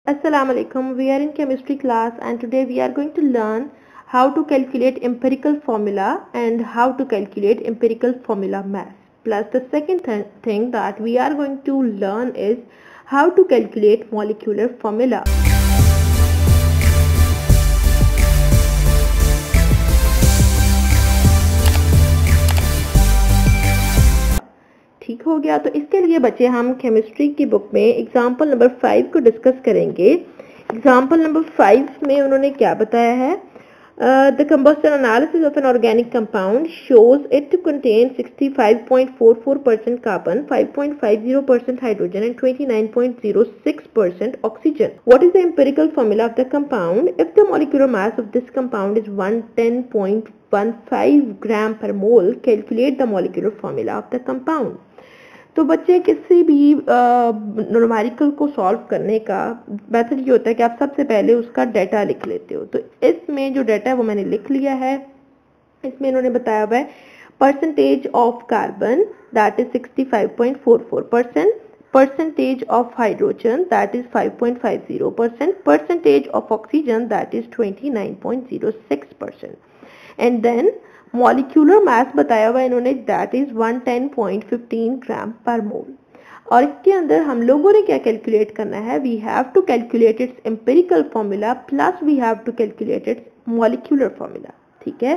Assalamu alaikum. We are in chemistry class and today we are going to learn how to calculate empirical formula and how to calculate empirical formula mass. Plus the second thing that we are going to learn is how to calculate molecular formula. ठीक हो गया। तो इसके लिए बच्चे हम chemistry की book में एग्जाम्पल नंबर 5 को डिस्कस करेंगे। एग्जाम्पल नंबर 5 में उन्होंने क्या बताया है, the combustion analysis of an organic compound shows it to contain 65.44% carbon, 5.50% hydrogen and 29.06% oxygen. What is the empirical formula of the compound if the molecular mass of this compound is 110.15 gram per mole? Calculate the molecular formula of the compound. तो बच्चे किसी भी numerical को solve करने का method ये होता है कि आप सबसे पहले उसका डाटा लिख लेते हो। तो इसमें जो डाटा है वो मैंने लिख लिया है। इसमें इन्होंने बताया हुआ है percentage of carbon that is 65.44%, percentage of hydrogen that is 5.50%, percentage of oxygen that is 29.06%, and then molecular mass बताया हुआ इन्होंने दैट इज 110.15 ग्राम पर मोल। और इसके अंदर हम लोगों ने क्या कैलकुलेट करना है, we have to calculate its empirical formula plus we have to calculate its molecular formula. ठीक है।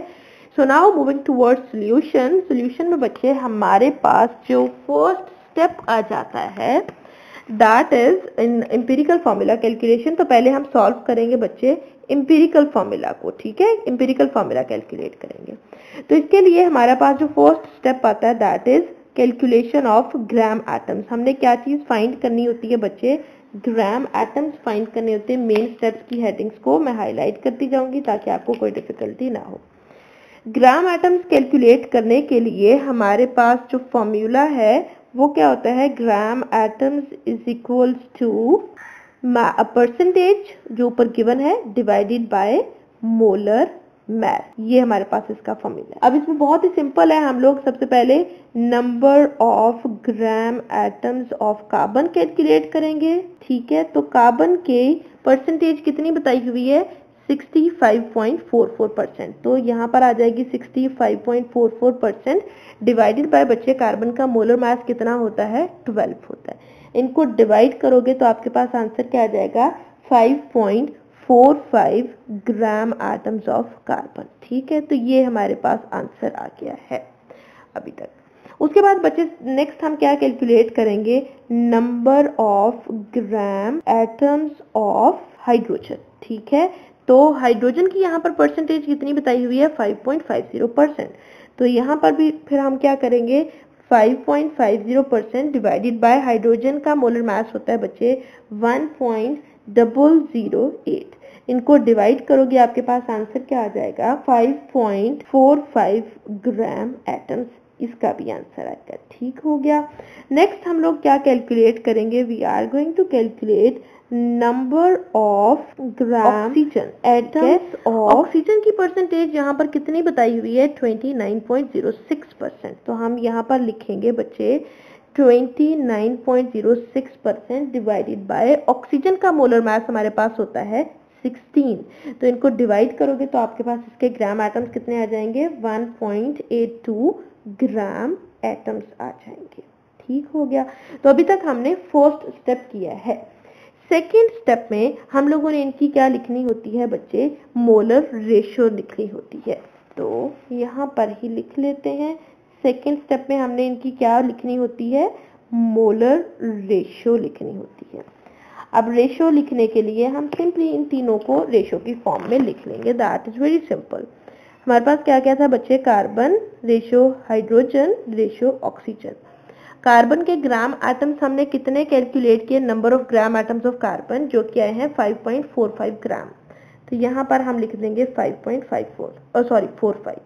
So now moving towards solution. Solution में बच्चे हमारे पास जो फर्स्ट स्टेप आ जाता है that is in empirical formula calculation. तो पहले हम सॉल्व करेंगे बच्चे एम्पिरिकल फॉर्मूला को। ठीक है, एम्पिरिकल फॉर्मूला कैलकुलेट करेंगे। तो इसके लिए हमारे पास जो फर्स्ट स्टेप आता है that is calculation of gram atoms. हमने क्या चीज फाइंड करनी होती है बच्चे, ग्राम एटम्स फाइंड करने होते हैं। मेन स्टेप्स की हेडिंग्स को मैं हाईलाइट करती जाऊंगी ताकि आपको कोई डिफिकल्टी ना हो। ग्राम एटम्स कैलकुलेट करने के लिए हमारे पास जो फॉर्मूला है वो क्या होता है, gram atoms is equals to percentage जो ऊपर गिवन है डिवाइडेड बाय मोलर मास। ये हमारे पास इसका फॉर्मूला है। अब इसमें बहुत ही सिंपल है। हम लोग सबसे पहले number of gram atoms of carbon calculate करेंगे। ठीक है, तो कार्बन के परसेंटेज कितनी बताई हुई है, 65.44%। तो यहाँ पर आ जाएगी 65.44% डिवाइडेड बाय बच्चे कार्बन का मोलर मास कितना होता है, 12 होता है। इनको डिवाइड करोगे तो आपके पास आंसर क्या आ जाएगा, 5.45 ग्राम एटम्स ऑफ कार्बन। ठीक है, तो ये हमारे पास आंसर आ गया है अभी तक। उसके बाद बच्चे नेक्स्ट हम क्या कैलकुलेट करेंगे, number of gram atoms of hydrogen. ठीक है, तो हाइड्रोजन की यहाँ पर परसेंटेज कितनी बताई हुई है, 5.50%। तो यहाँ पर भी फिर हम क्या करेंगे, 5.50% डिवाइडेड बाय हाइड्रोजन का मोलर मास होता है बच्चे 1.008। इनको डिवाइड करोगे आपके पास आंसर क्या आ जाएगा, 5.45 ग्राम एटम्स। इसका भी आंसर आएगा। ठीक हो गया। नेक्स्ट हम लोग क्या कैलकुलेट करेंगे, we are going to calculate number of gram oxygen atoms. Oxygen की परसेंटेज यहाँ पर कितनी बताई हुई है, 29.06%। तो हम यहाँ पर लिखेंगे बच्चे 29.06% डिवाइडेड बाय ऑक्सीजन का मोलर मास हमारे पास होता है 16। तो इनको डिवाइड करोगे तो आपके पास इसके ग्राम एटम्स कितने आ जाएंगे, 1.82 ग्राम एटम्स आ जाएंगे। ठीक हो गया। तो अभी तक हमने फर्स्ट स्टेप किया है। सेकेंड स्टेप में हम लोगों ने इनकी क्या लिखनी होती है बच्चे, मोलर रेशियो लिखनी होती है। तो यहाँ पर ही लिख लेते हैं। सेकेंड स्टेप में हमने इनकी क्या लिखनी होती है, मोलर रेशियो लिखनी होती है। अब रेशियो लिखने के लिए हम सिंपली इन तीनों को रेशियो की फॉर्म में लिख लेंगे। That is very simple. हमारे पास क्या क्या था बच्चे, carbon ratio hydrogen ratio oxygen. Carbon के ग्राम एटम्स हमने कितने कैलकुलेट किए, number of gram atoms of carbon जो कि आए हैं 5.45 ग्राम। तो यहाँ पर हम लिख देंगे 45।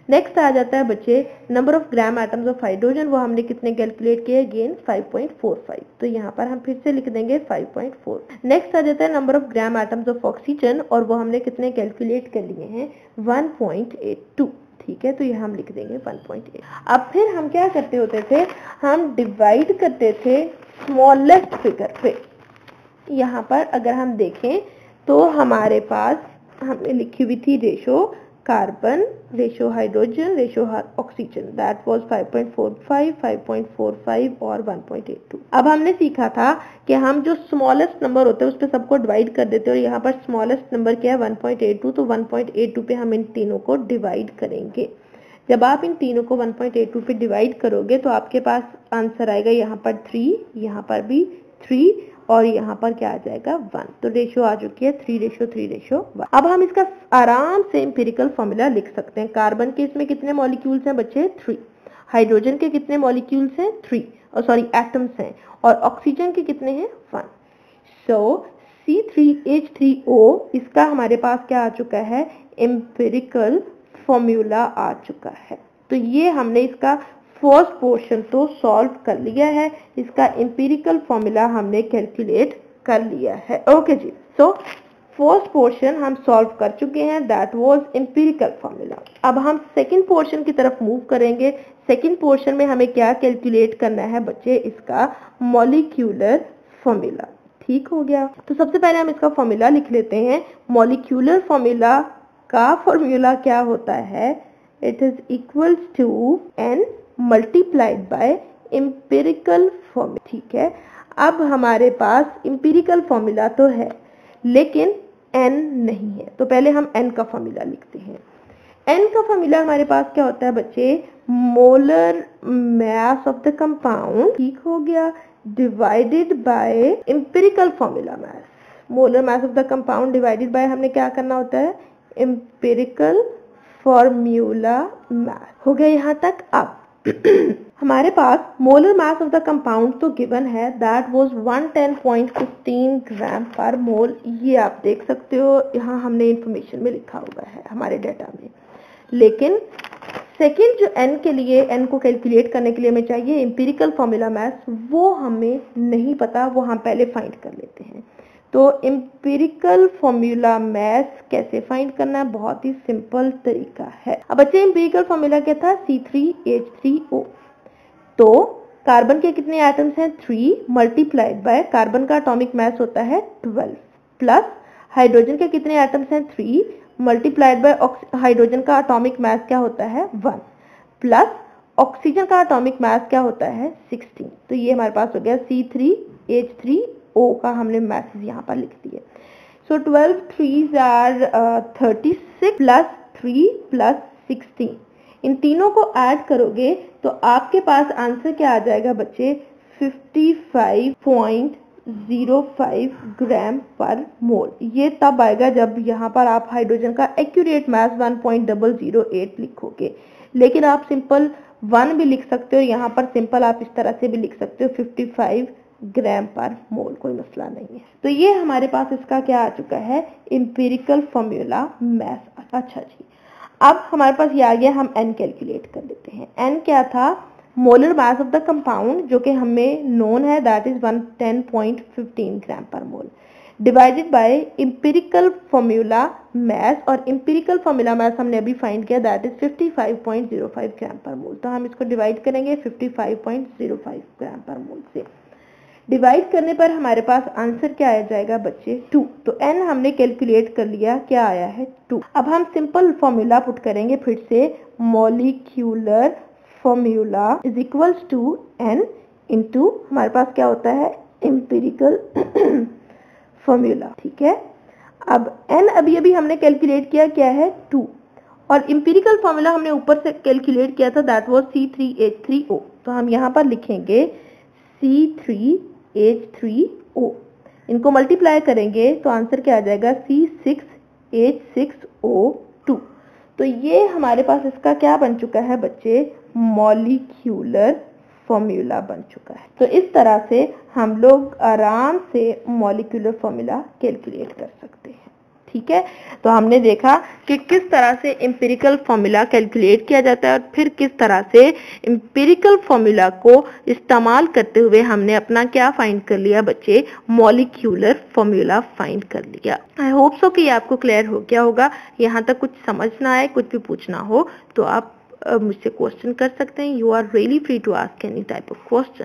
नेक्स्ट आ जाता है बच्चे number of gram atoms of hydrogen, वो हमने कितने कैलकुलेट किए, अगेन 5.45। तो यहाँ पर हम फिर से लिख देंगे 5.4। नेक्स्ट आ जाता है number of gram atoms of oxygen, और वो हमने कितने कैलकुलेट कर लिए हैं, 1.82। ठीक है, तो ये हम लिख देंगे 1.8। अब फिर हम क्या करते होते थे, हम डिवाइड करते थे स्मॉलेस्ट फिगर पे। यहाँ पर अगर हम देखें तो हमारे पास हमने लिखी हुई थी ratio carbon, ratio hydrogen, ratio oxygen, that was 5.45, 5.45 और 1.82। अब हमने सीखा था कि हम जो स्मॉलेस्ट नंबर होते हैं उस पर सबको डिवाइड कर देते हैं और यहाँ पर स्मॉलेस्ट नंबर क्या है 1.82, तो 1.82 पे हम इन तीनों को डिवाइड करेंगे। जब आप इन तीनों को 1.82 पे डिवाइड करोगे तो आपके पास आंसर आएगा यहाँ पर 3, यहाँ पर भी 3 और यहाँ पर क्या आ जाएगा 1। तो रेशो आ चुकी है 3:3:1। अब हम इसका आराम से एम्पिरिकल फॉर्मूला लिख सकते हैं। कार्बन के इसमें कितने मॉलिक्यूल्स हैं बच्चे 3, हाइड्रोजन के कितने मॉलिक्यूल्स हैं 3 और सॉरी एटम्स हैं, और ऑक्सीजन के कितने हैं 1। सो C3H3O इसका हमारे पास क्या आ चुका है एम्पिरिकल फॉर्मूला आ चुका है। तो ये हमने इसका फर्स्ट पोर्शन तो सॉल्व कर लिया है, इसका एम्पिरिकल फॉर्मूला हमने कैलकुलेट कर लिया है। ओके जी, सो फर्स्ट पोर्शन हम सॉल्व कर चुके हैं, दैट वाज एम्पिरिकल फॉर्मूला। अब हम सेकंड पोर्शन की तरफ मूव करेंगे। सेकंड पोर्शन में हमें क्या कैलकुलेट करना है बच्चे, इसका मॉलिक्यूलर फॉर्मूला। ठीक हो गया, तो सबसे पहले हम इसका फॉर्मूला लिख लेते हैं। मॉलिक्यूलर फॉर्मूला का फॉर्मूला क्या होता है, it is equals to n multiplied by empirical formula. ठीक है, अब हमारे पास एम्पिरिकल फॉर्मूला तो है लेकिन n नहीं है, तो पहले हम n का फॉर्मूला लिखते हैं। n का फॉर्मूला हमारे पास क्या होता है बच्चे, molar mass of the compound, ठीक हो गया, divided by empirical formula mass. Molar mass of the compound divided by हमने क्या करना होता है एम्पिरिकल फॉर्मूला मास। हो गया यहाँ तक। अब हमारे पास molar mass of the compound तो गिवन है, that was 110.15 gram per mole. ये आप देख सकते हो, यहाँ हमने इंफॉर्मेशन में लिखा हुआ है हमारे डेटा में। लेकिन सेकंड जो n के लिए, n को कैलकुलेट करने के लिए हमें चाहिए एम्पिरिकल फॉर्मूला मास, वो हमें नहीं पता, वो हम पहले फाइंड कर लेते हैं। तो एम्पिरिकल फॉर्मूला मास कैसे फाइंड करना है, बहुत ही सिंपल तरीका है। अब बच्चे एम्पिरिकल फॉर्मूला क्या था C3H3O। तो कार्बन के कितने एटम्स हैं 3 मल्टीप्लाइड बाय कार्बन का एटॉमिक मास होता है 12 प्लस हाइड्रोजन के कितने एटम्स हैं 3 मल्टीप्लाइड बाय हाइड्रोजन का एटॉमिक मास क्या होता है 1 प्लस ऑक्सीजन का एटॉमिक मास क्या होता है 16। तो ये हमारे पास हो गया C3H3O का हमने मैसेज यहाँ पर लिख दिए। सो 12 3s आर 36 प्लस 3 प्लस 16, इन तीनों को ऐड करोगे तो आपके पास आंसर क्या आ जाएगा बच्चे 55.05 ग्राम पर मोल। ये तब आएगा जब यहाँ पर आप हाइड्रोजन का एक्यूरेट मास 1.008 लिखोगे, लेकिन आप सिंपल 1 भी लिख सकते हो, यहाँ पर सिंपल आप इस तरह से भी लिख सकते हो 55 ग्राम पर मोल, कोई मसला नहीं है। तो ये हमारे पास इसका क्या आ चुका है एम्पिरिकल फॉर्मूला मास। अच्छा जी, अब हमारे पास ये आ गया, हम n कैलकुलेट कर लेते हैं। n क्या था, molar mass of the compound जो कि हमें नोन है, that is 110.15 gram per mole, divided by empirical formula mass, और एम्पिरिकल फॉर्मूला मास हमने अभी फाइंड किया, दैट इज 55.05 ग्राम पर मोल। तो हम इसको डिवाइड करेंगे 55.05 ग्राम पर मोल से। डिवाइड करने पर हमारे पास आंसर क्या आ जाएगा बच्चे 2। तो n हमने कैलकुलेट कर लिया, क्या आया है 2। अब हम सिंपल फॉर्मूला पुट करेंगे फिर से, molecular formula is equals to n into हमारे पास क्या होता है एम्पिरिकल फॉर्मूला। ठीक है, अब n अभी अभी हमने कैलकुलेट किया, क्या है 2, और एम्पिरिकल फॉर्मूला हमने ऊपर से कैलकुलेट किया था, दैट वाज C3H3O। तो हम यहाँ पर लिखेंगे C3H3O, इनको मल्टीप्लाई करेंगे तो आंसर क्या आ जाएगा C6H6O2। तो ये हमारे पास इसका क्या बन चुका है बच्चे, मॉलिक्यूलर फॉर्मूला बन चुका है। तो इस तरह से हम लोग आराम से मॉलिक्यूलर फॉर्मूला कैलकुलेट कर सकते हैं। ठीक है, तो हमने देखा कि किस तरह से एम्पिरिकल फॉर्मूला कैलकुलेट किया जाता है और फिर किस तरह से एम्पिरिकल फॉर्मूला को इस्तेमाल करते हुए हमने अपना क्या फाइंड कर लिया बच्चे, मॉलिक्यूलर फॉर्मूला फाइंड कर लिया। आई होप सो कि आपको क्लियर हो गया होगा। यहाँ तक कुछ समझ ना आए, कुछ भी पूछना हो तो आप मुझसे क्वेश्चन कर सकते हैं। You are really free to ask any type of question.